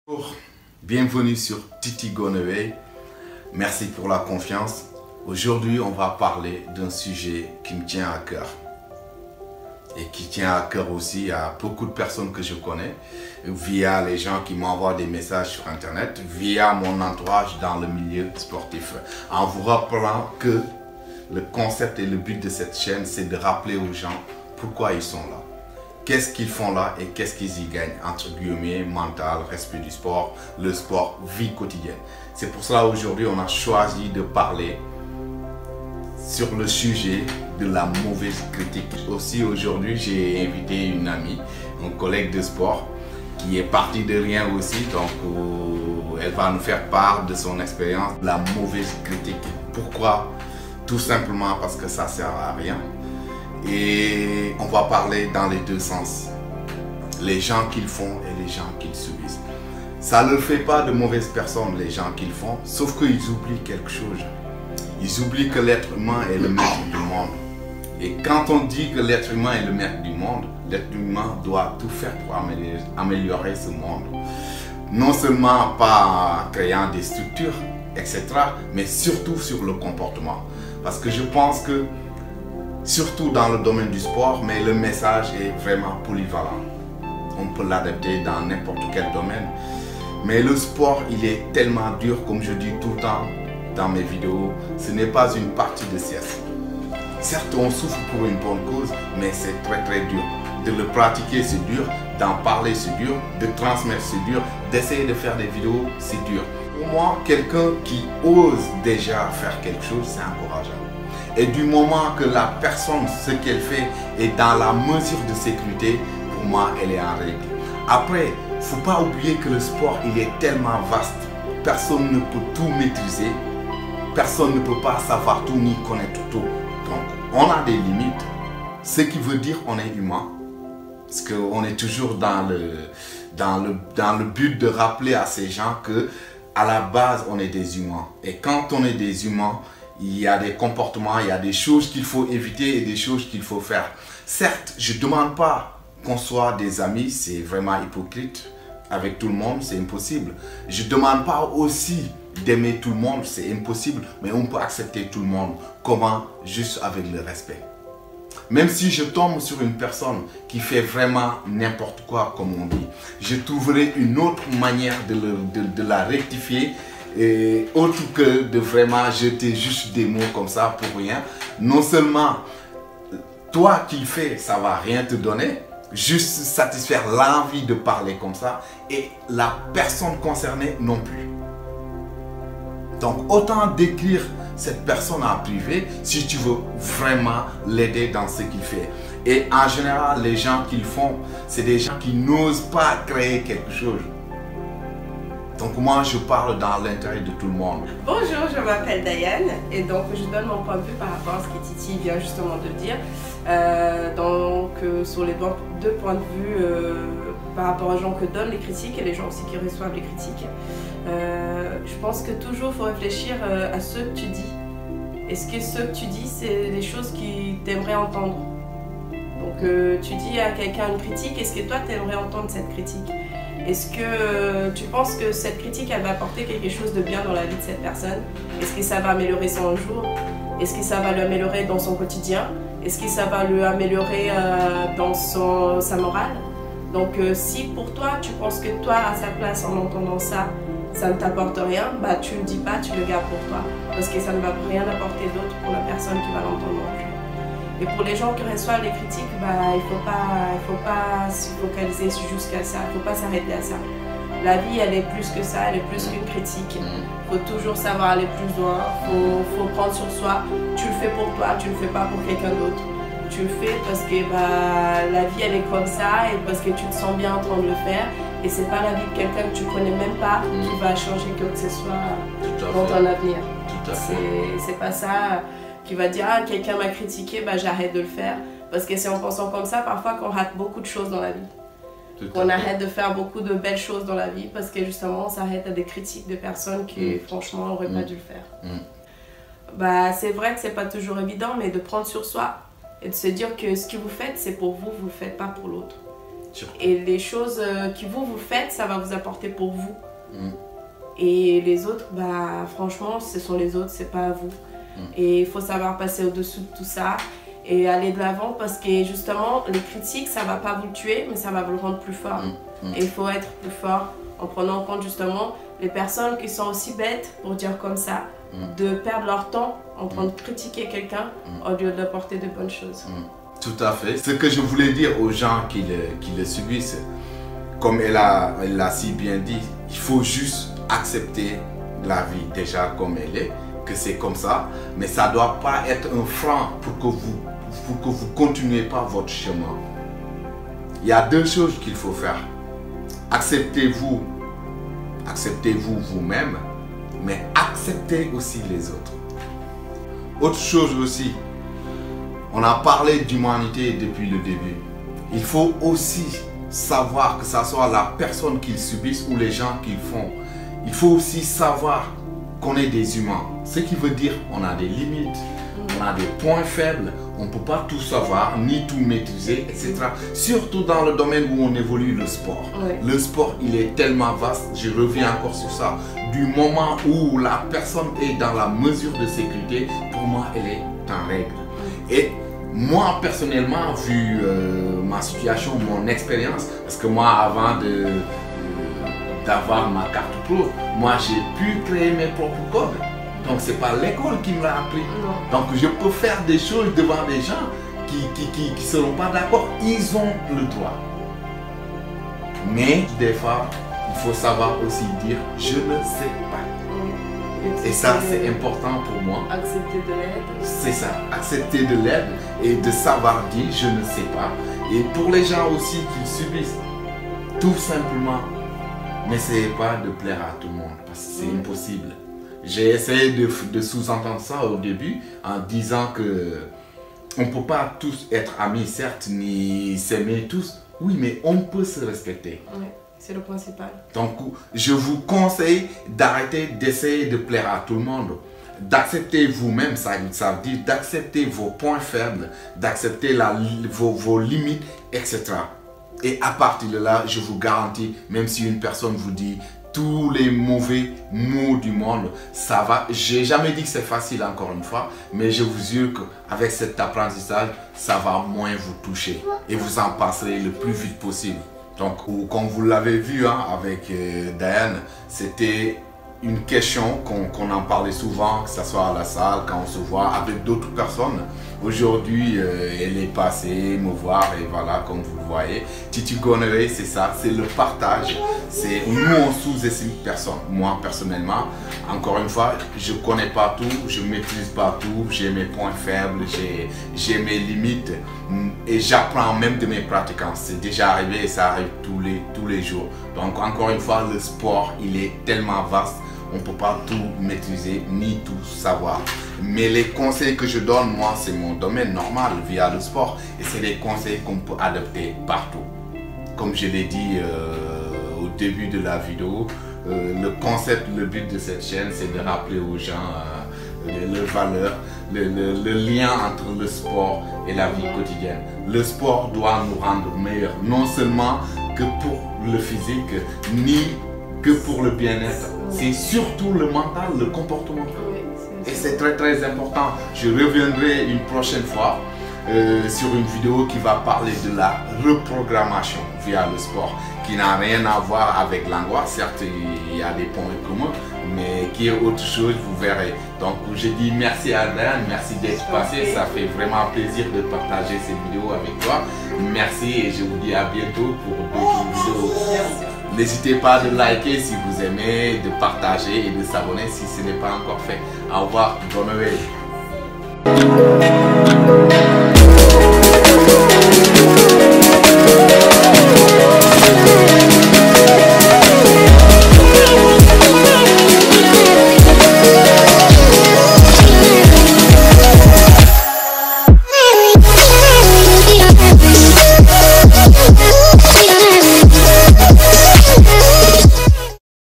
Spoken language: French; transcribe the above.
Bonjour, bienvenue sur Titi Goneway. Merci pour la confiance. Aujourd'hui, on va parler d'un sujet qui me tient à cœur et qui tient à cœur aussi à beaucoup de personnes que je connais via les gens qui m'envoient des messages sur internet, via mon entourage dans le milieu sportif. En vous rappelant que le concept et le but de cette chaîne, c'est de rappeler aux gens pourquoi ils sont là. Qu'est-ce qu'ils font là et qu'est-ce qu'ils y gagnent, entre guillemets, mental, respect du sport, le sport, vie quotidienne. C'est pour cela aujourd'hui on a choisi de parler sur le sujet de la mauvaise critique. Aussi aujourd'hui j'ai invité une amie, un collègue de sport qui est parti de rien aussi, donc elle va nous faire part de son expérience de la mauvaise critique. Pourquoi? Tout simplement parce que ça ne sert à rien. Et on va parler dans les deux sens. Les gens qui le font et les gens qui le subissent. Ça ne fait pas de mauvaises personnes les gens qui le font, sauf qu'ils oublient quelque chose. Ils oublient que l'être humain est le maître du monde. Et quand on dit que l'être humain est le maître du monde, l'être humain doit tout faire pour améliorer ce monde. Non seulement pas en créant des structures, etc., mais surtout sur le comportement. Parce que je pense que surtout dans le domaine du sport, mais le message est vraiment polyvalent. On peut l'adapter dans n'importe quel domaine. Mais le sport, il est tellement dur, comme je dis tout le temps dans mes vidéos, ce n'est pas une partie de sieste. Certes, on souffre pour une bonne cause, mais c'est très dur. De le pratiquer, c'est dur. D'en parler, c'est dur. De transmettre, c'est dur. D'essayer de faire des vidéos, c'est dur. Pour moi, quelqu'un qui ose déjà faire quelque chose, c'est encourageant. Et du moment que la personne, ce qu'elle fait est dans la mesure de sécurité, pour moi, elle est en règle. Après, il ne faut pas oublier que le sport, il est tellement vaste. Personne ne peut tout maîtriser. Personne ne peut pas savoir tout ni connaître tout. Donc, on a des limites. Ce qui veut dire qu'on est humain. Parce qu'on est toujours dans le but de rappeler à ces gens que à la base, on est des humains. Et quand on est des humains, il y a des comportements, il y a des choses qu'il faut éviter et des choses qu'il faut faire. Certes, je ne demande pas qu'on soit des amis, c'est vraiment hypocrite. Avec tout le monde, c'est impossible. Je ne demande pas aussi d'aimer tout le monde, c'est impossible. Mais on peut accepter tout le monde. Comment? Juste avec le respect. Même si je tombe sur une personne qui fait vraiment n'importe quoi, comme on dit, je trouverai une autre manière de la rectifier. Et autre que de vraiment jeter juste des mots comme ça pour rien. Non seulement toi qui le fais, ça va rien te donner, juste satisfaire l'envie de parler comme ça, et la personne concernée non plus. Donc autant décrire cette personne en privé si tu veux vraiment l'aider dans ce qu'il fait. Et en général, les gens qui le font, c'est des gens qui n'osent pas créer quelque chose. Donc moi, je parle dans l'intérêt de tout le monde. Bonjour, je m'appelle Diane et donc je donne mon point de vue par rapport à ce que Titi vient justement de dire. Sur les deux points de vue par rapport aux gens que donnent les critiques et les gens aussi qui reçoivent les critiques. Je pense que toujours il faut réfléchir à ce que tu dis. Est-ce que ce que tu dis, c'est des choses qui t'aimerais entendre? Donc tu dis à quelqu'un une critique, est-ce que toi tu aimerais entendre cette critique? Est-ce que tu penses que cette critique, elle va apporter quelque chose de bien dans la vie de cette personne? Est-ce que ça va améliorer son jour? Est-ce que ça va l'améliorer dans son quotidien? Est-ce que ça va l'améliorer dans sa morale? Donc si pour toi, tu penses que toi, à sa place, en entendant ça, ça ne t'apporte rien, bah tu ne le dis pas, tu le gardes pour toi. Parce que ça ne va rien apporter d'autre pour la personne qui va l'entendre non plus. Et pour les gens qui reçoivent les critiques, bah, il faut pas se focaliser jusqu'à ça, il ne faut pas s'arrêter à ça. La vie, elle est plus que ça, elle est plus qu'une critique. Il faut toujours savoir aller plus loin, il faut prendre sur soi. Tu le fais pour toi, tu ne le fais pas pour quelqu'un d'autre. Tu le fais parce que bah, la vie, elle est comme ça et parce que tu te sens bien en train de le faire. Et c'est pas la vie de quelqu'un que tu connais même pas qui va changer quoi que ce soit dans ton avenir. C'est pas ça qui va dire ah, quelqu'un m'a critiqué, bah, j'arrête de le faire. Parce que c'est en pensant comme ça parfois qu'on rate beaucoup de choses dans la vie. Qu'on arrête de faire beaucoup de belles choses dans la vie parce que justement on s'arrête à des critiques de personnes qui franchement n'auraient pas dû le faire. Bah, c'est vrai que c'est pas toujours évident, mais de prendre sur soi et de se dire que ce que vous faites c'est pour vous, vous le faites pas pour l'autre. Et les choses que vous faites, ça va vous apporter pour vous. Et les autres, bah, franchement, ce sont les autres, c'est pas à vous. Et il faut savoir passer au-dessous de tout ça et aller de l'avant parce que justement, les critiques, ça va pas vous le tuer, mais ça va vous le rendre plus fort. Et il faut être plus fort en prenant en compte justement les personnes qui sont aussi bêtes, pour dire comme ça, de perdre leur temps en train de critiquer quelqu'un au lieu d'apporter de bonnes choses. Tout à fait. Ce que je voulais dire aux gens qui le subissent, comme elle l'a si bien dit, il faut juste accepter la vie déjà comme elle est, que c'est comme ça, mais ça ne doit pas être un frein pour que vous continuez pas votre chemin. Il y a deux choses qu'il faut faire. Acceptez-vous vous-même, mais acceptez aussi les autres. Autre chose aussi, on a parlé d'humanité depuis le début. Il faut aussi savoir que ce soit la personne qui le subisse ou les gens qui le font. Il faut aussi savoir qu'on est des humains. Ce qui veut dire qu'on a des limites, on a des points faibles, on ne peut pas tout savoir, ni tout maîtriser, etc. Surtout dans le domaine où on évolue, le sport. Le sport, il est tellement vaste, je reviens encore sur ça. Du moment où la personne est dans la mesure de sécurité, pour moi, elle est en règle. Et moi, personnellement, vu ma situation, mon expérience, parce que moi, avant d'avoir ma carte pro, moi, j'ai pu créer mes propres codes. Donc, ce n'est pas l'école qui me l'a appris. Donc, je peux faire des choses devant des gens qui ne seront pas d'accord. Ils ont le droit. Mais, des fois, il faut savoir aussi dire « je ne sais pas ». Et ça, c'est important pour moi. Accepter de l'aide. C'est ça, accepter de l'aide et de savoir dire « je ne sais pas ». Et pour les gens aussi qui subissent, tout simplement, n'essayez pas de plaire à tout le monde parce que c'est impossible. J'ai essayé de sous-entendre ça au début en disant que on ne peut pas tous être amis, certes, ni s'aimer tous. Oui, mais on peut se respecter. Oui, c'est le principal. Donc, je vous conseille d'arrêter d'essayer de plaire à tout le monde. D'accepter vous-même, ça veut dire d'accepter vos points faibles, d'accepter vos limites, etc. Et à partir de là, je vous garantis, même si une personne vous dit tous les mauvais mots du monde, ça va. J'ai jamais dit que c'est facile encore une fois, mais je vous jure qu'avec cet apprentissage, ça va moins vous toucher et vous en passerez le plus vite possible. Donc, comme vous l'avez vu avec Diane, c'était une question qu'on en parlait souvent, que ce soit à la salle, quand on se voit avec d'autres personnes. Aujourd'hui, elle est passée me voir et voilà, comme vous le voyez. Titi Gonorrhée, c'est ça, c'est le partage. Nous, on sous-estime personne. Moi, personnellement, encore une fois, je ne connais pas tout, je ne maîtrise pas tout, j'ai mes points faibles, j'ai mes limites et j'apprends même de mes pratiquants. C'est déjà arrivé et ça arrive tous les jours. Donc, encore une fois, le sport, il est tellement vaste. On ne peut pas tout maîtriser ni tout savoir. Mais les conseils que je donne, moi, c'est mon domaine normal via le sport. Et c'est des conseils qu'on peut adopter partout. Comme je l'ai dit au début de la vidéo, le concept, le but de cette chaîne, c'est de rappeler aux gens les valeurs, le lien entre le sport et la vie quotidienne. Le sport doit nous rendre meilleurs, non seulement que pour le physique, ni que pour le bien-être. C'est surtout le mental, le comportement. Et c'est très très important. Je reviendrai une prochaine fois sur une vidéo qui va parler de la reprogrammation via le sport, qui n'a rien à voir avec l'angoisse. Certes, il y a des points communs, mais qui est autre chose, vous verrez. Donc, je dis merci à Diane, merci d'être passé. Ça fait vraiment plaisir de partager cette vidéo avec toi. Merci et je vous dis à bientôt pour d'autres vidéos. N'hésitez pas de liker si vous aimez, de partager et de s'abonner si ce n'est pas encore fait. Au revoir, bonne nuit.